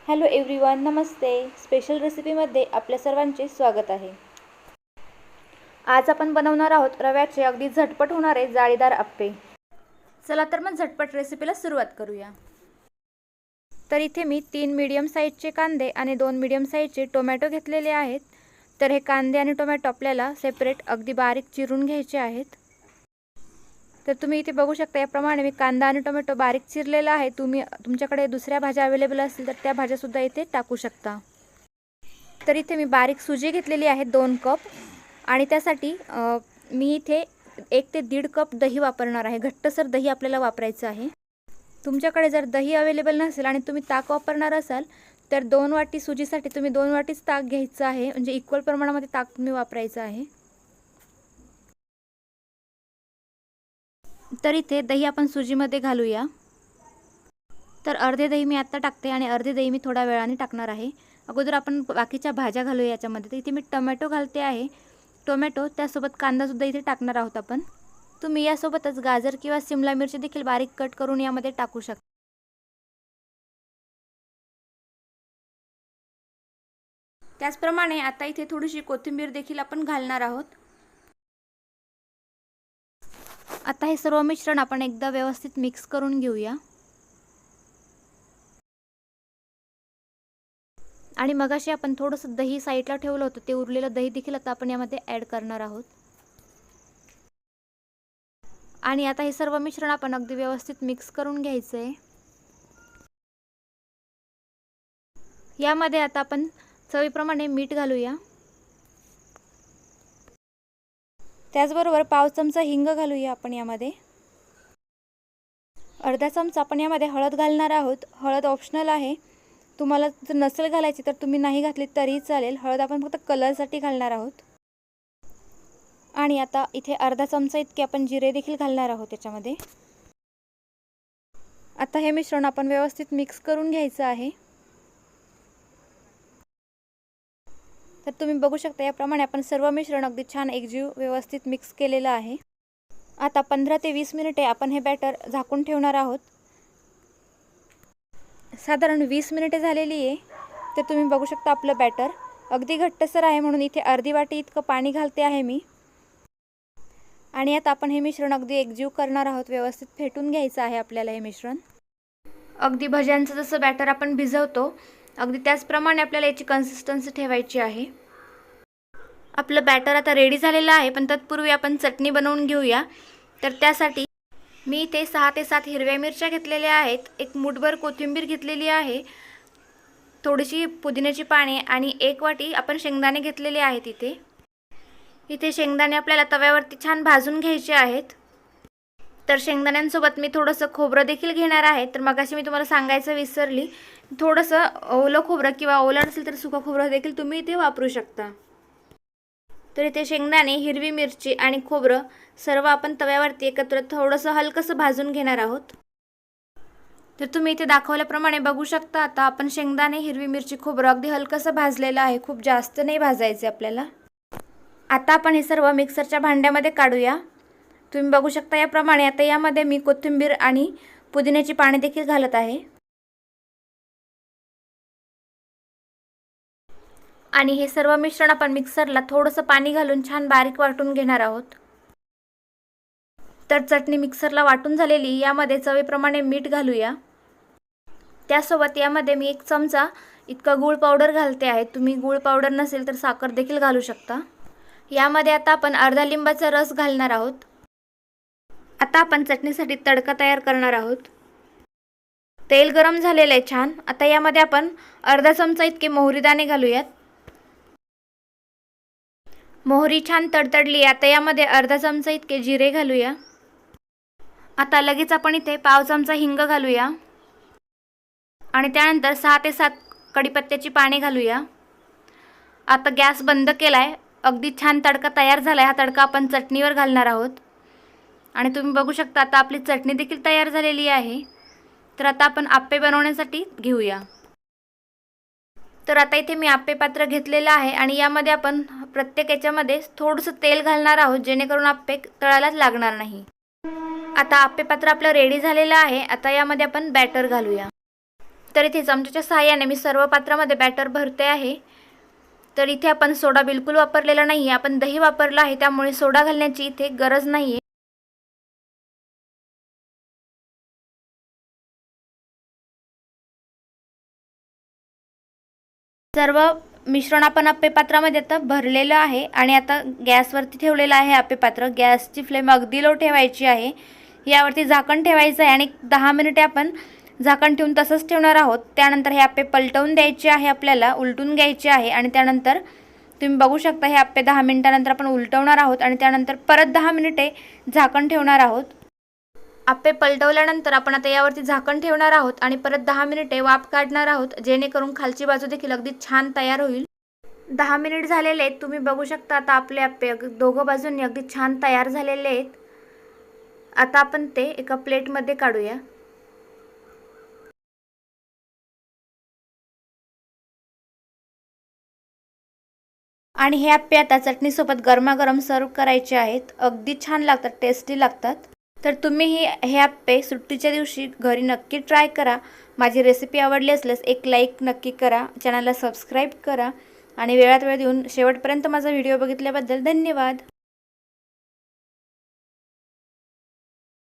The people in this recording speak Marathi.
हॅलो एव्हरीवन, नमस्ते. स्पेशल रेसिपीमध्ये आपल्या सर्वांचे स्वागत आहे. आज आपण बनवणार आहोत रव्याचे अगदी झटपट होणारे जाळीदार अप्पे. चला तर मग झटपट रेसिपीला सुरुवात करूया. तर इथे मी 3 मीडियम साईजचे कांदे आणि 2 मीडियम साईजचे टोमॅटो घेतलेले आहेत. तर हे कांदे आणि टोमॅटो आपल्याला सेपरेट अगदी बारीक चिरून घ्यायचे आहेत. तर तुम्ही इथे बघू शकता, याप्रमाणे मी कांदा आणि टोमॅटो बारीक चिरलेला आहे. तुमच्याकडे दुसऱ्या भाज्या अवेलेबल असतील तर त्या भाज्या सुद्धा इथे टाकू शकता. तर इथे मी बारीक सुजी घेतलेली आहे 2 कप आणि त्यासाठी मी इथे 1 ते 1.5 कप दही वापरणार आहे. घट्टसर दही आपल्याला वापरायचं आहे. तुमच्याकडे जर दही अवेलेबल नसेल आणि तुम्ही ताक वापरणार असाल तर 2 वाटी सुजीसाठी तुम्ही 2 वाटीच ताक घ्यायचं आहे. म्हणजे इक्वल प्रमाणामध्ये ताक तुम्ही वापरायचं आहे. तर इथे दही आपण सुजीमध्ये घालूया. तर अर्धे दही मी आत्ता टाकते आणि अर्धे दही मी थोड्या वेळाने टाकणार आहे. अगोदर आपण बाकीच्या भाज्या घालूया याच्यामध्ये. तर इथे मी टोमॅटो घालते आहे. टोमॅटो त्यासोबत कांदासुद्धा इथे टाकणार आहोत आपण. तुम्ही यासोबतच गाजर किंवा शिमला मिरची देखील बारीक कट करून यामध्ये टाकू शकता. त्याचप्रमाणे आता इथे थोडीशी कोथिंबीर देखील आपण घालणार आहोत. आता हे सर्व मिश्रण आपण एकदा व्यवस्थित मिक्स करून घेऊया. आणि मगाशी आपण थोडंसं दही साईडला ठेवलं होतं, ते उरलेलं दही देखील आता आपण यामध्ये ॲड करणार आहोत. आणि आता हे सर्व मिश्रण आपण अगदी व्यवस्थित मिक्स करून घ्यायचं आहे. यामध्ये आता आपण चवीप्रमाणे मीठ घालूया. त्याचबरोबर पाव चमचा हिंग घालूया आपण यामध्ये. अर्धा चमचा आपण यामध्ये हळद घालणार आहोत. हळद ऑप्शनल आहे. तुम्हाला जर नसेल घालायची तर तुम्ही नाही घातली तरीही चालेल. हळद आपण फक्त कलरसाठी घालणार आहोत. आणि आता इथे अर्धा चमचा इतके आपण जिरे देखील घालणार आहोत याच्यामध्ये. आता हे मिश्रण आपण व्यवस्थित मिक्स करून घ्यायचं आहे. तर तुम्ही बघू शकता, याप्रमाणे आपण सर्व मिश्रण अगदी छान एकजीव व्यवस्थित मिक्स केलेलं आहे. आता 15 ते 20 मिनिटे आपण हे बॅटर झाकून ठेवणार आहोत. साधारण 20 मिनिटे झालेली आहे. तर तुम्ही बघू शकता आपलं बॅटर अगदी घट्टसर आहे, म्हणून इथे अर्धी वाटी इतकं पाणी घालते आहे मी. आणि आता आपण हे मिश्रण अगदी एकजीव करणार आहोत. व्यवस्थित फेटून घ्यायचं आहे आपल्याला हे मिश्रण. अगदी भज्यांचं जसं बॅटर आपण भिजवतो अगदी त्याचप्रमाणे आपल्याला याची कन्सिस्टन्सी ठेवायची आहे. आपलं बॅटर आता रेडी झालेलं आहे, पण तत्पूर्वी आपण चटणी बनवून घेऊया. तर त्यासाठी मी इथे 6 ते 7 हिरव्या मिरच्या घेतलेल्या आहेत. 1 मूठभर कोथिंबीर घेतलेली आहे. थोडीशी पुदिन्याची पाने आणि 1 वाटी आपण शेंगदाणे घेतलेले आहेत. इथे शेंगदाणे आपल्याला तव्यावरती छान भाजून घ्यायचे आहेत. तर शेंगदाण्यांसोबत मी थोडंसं खोबरं देखील घेणार आहे. तर मगाशी मी तुम्हाला सांगायचं विसरली, थोडंसं ओलं खोबरं किंवा ओलं नसेल तर सुकं खोबरं देखील तुम्ही इथे वापरू शकता. तर इथे शेंगदाणे, हिरवी मिरची आणि खोबरं सर्व आपण तव्यावरती एकत्र थोडंसं हलकंसं भाजून घेणार आहोत. तर तुम्ही इथे दाखवल्याप्रमाणे बघू शकता, आता आपण शेंगदाणे, हिरवी मिरची, खोबरं अगदी हलकंसं भाजलेलं आहे. खूप जास्त नाही भाजायचे आपल्याला. आता आपण हे सर्व मिक्सरच्या भांड्यामध्ये काढूया. तुम्ही बघू शकता याप्रमाणे. आता यामध्ये मी कोथिंबीर आणि पुदिन्याची पाने देखील घालत आहे. आणि हे सर्व मिश्रण आपण मिक्सरला थोडंसं पाणी घालून छान बारीक वाटून घेणार आहोत. तर चटणी मिक्सरला वाटून झालेली. यामध्ये चवीप्रमाणे मीठ घालूया. त्यासोबत यामध्ये मी 1 चमचा इतका गूळ पावडर घालते आहे. तुम्ही गूळ पावडर नसेल तर साखर देखील घालू शकता. यामध्ये आता आपण अर्धा लिंबाचा रस घालणार आहोत. आता आपण चटणीसाठी तडका तयार करणार आहोत. तेल गरम झालेलं आहे छान. आता यामध्ये आपण अर्धा चमचा इतके मोहरी दाणे घालूयात. मोहरी छान तडतडली. आता यामध्ये अर्धा चमचा इतके जिरे घालूया. आता लगेच आपण इथे पाव चमचा हिंग घालूया. आणि त्यानंतर 6 ते 7 कढीपत्त्याची पाने घालूया. आता गॅस बंद केलाय. अगदी छान तडका तयार झालाय. हा तडका आपण चटणीवर घालणार आहोत. आणि तुम्ही बघू शकता आता आपली चटणी देखील तयार झालेली आहे. तर आता आपण आप्पे बनवण्यासाठी घेऊया. तर आता इथे मी आप्पे पात्र घेतलेलं आहे आणि यामध्ये आपण प्रत्येक याच्यामध्ये थोडंसं तेल घालणार आहोत, जेणेकरून आप्पे तळायलाच लागणार नाही. आता आप्पे पात्र आपलं रेडी झालेलं आहे. आता यामध्ये आपण बॅटर घालूया. तर इथे चमच्याच्या सहाय्याने मी सर्व पात्रामध्ये बॅटर भरते आहे। तर इथे आपण सोडा बिलकुल वापरलेला नाही आहे, आपण दही वापरलं आहे, त्यामुळे सोडा घालण्याची इथे गरज नाही आहे। सर्व मिश्रण आपण आप्पे पात्रामध्ये आता भरलेलं आहे आणि आता गॅसवरती ठेवलेलं आहे आप्पे पात्र। गॅसची फ्लेम अगदी लो ठेवायची आहे। यावरती झाकण ठेवायचं आहे आणि 10 मिनिटे आपण झाकण ठेवून तसंच ठेवणार आहोत। त्यानंतर हे आप्पे पलटवून द्यायचे आहे, आपल्याला उलटून घ्यायचे आहे आणि त्यानंतर तुम्ही बघू शकता हे आप्पे 10 मिनिटानंतर आपण उलटवणार आहोत आणि त्यानंतर परत 10 मिनिटे झाकण ठेवणार आहोत। आप्पे पलटवल्यानंतर आपण आता यावरती झाकण ठेवणार आहोत आणि परत 10 मिनिटे वाफ काढणार आहोत, जेणेकरून खालची बाजू देखील अगदी छान तयार होईल। 10 मिनिट झालेले आहेत, तुम्ही बघू शकता आता आपले आप्पे दोघं बाजूंनी अगदी छान तयार झालेले आहेत। आता आपण ते एका प्लेटमध्ये काढूया। आणि हे आप्पे आता चटणीसोबत गरमागरम सर्व करायचे आहेत। अगदी छान लागतात, टेस्टी लागतात। तर तुम्ही हे आप्पे सुट्टीच्या दिवशी घरी नक्की ट्राय करा। माझी रेसिपी आवडली असल्यास एक लाईक नक्की करा, चॅनलला सबस्क्राईब करा आणि वेळात वेळ देऊन शेवटपर्यंत माझा व्हिडिओ बघितल्याबद्दल धन्यवाद।